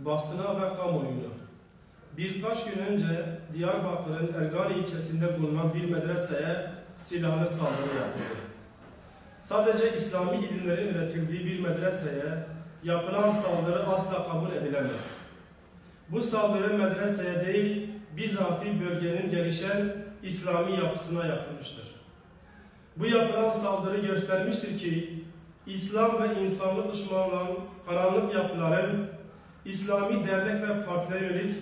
basına ve kamuoyuna. Birkaç gün önce Diyarbakır'ın Ergani ilçesinde bulunan bir medreseye silahlı saldırı yapıldı. Sadece İslami ilimlerin üretildiği bir medreseye yapılan saldırı asla kabul edilemez. Bu saldırı medreseye değil, bizatihi bölgenin gelişen İslami yapısına yapılmıştır. Bu yapılan saldırı göstermiştir ki, İslam ve insanlık düşmanı olan karanlık yapıların İslami dernek ve partilere yönelik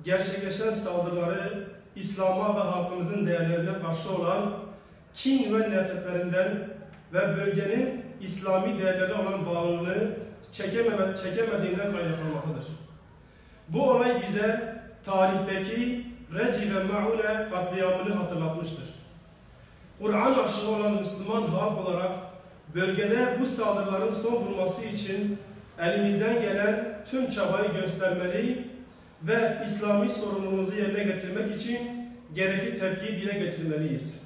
gerçekleşen saldırıları İslam'a ve halkımızın değerlerine karşı olan kin ve nefretlerinden ve bölgenin İslami değerlerine olan bağlılığını çekemediğinden kaynaklanmaktadır. Bu olay bize tarihteki Reci ve Maune katliamını hatırlatmıştır. Kur'an aşığı olan Müslüman halk olarak bölgede bu saldırıların son bulması için elimizden gelen tüm çabayı göstermeli ve İslami sorumluluğumuzu yerine getirmek için gerekli tepkiyi dile getirmeliyiz.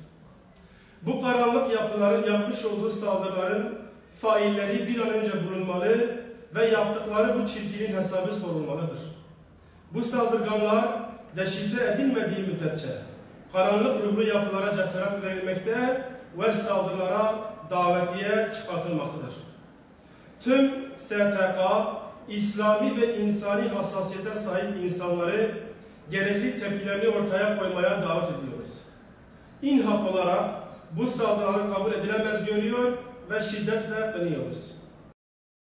Bu karanlık yapıların yapmış olduğu saldırıların failleri bir an önce bulunmalı ve yaptıkları bu çirkinin hesabı sorulmalıdır. Bu saldırganlar deşifre edilmediği müddetçe karanlık ruhlu yapılara cesaret verilmekte ve saldırılara davetiye çıkartılmaktadır. Tüm STK, İslami ve insani hassasiyete sahip insanları gerekli tepkilerini ortaya koymaya davet ediyoruz. İnhak olarak bu saldırıları kabul edilemez görüyor ve şiddetle kınıyoruz.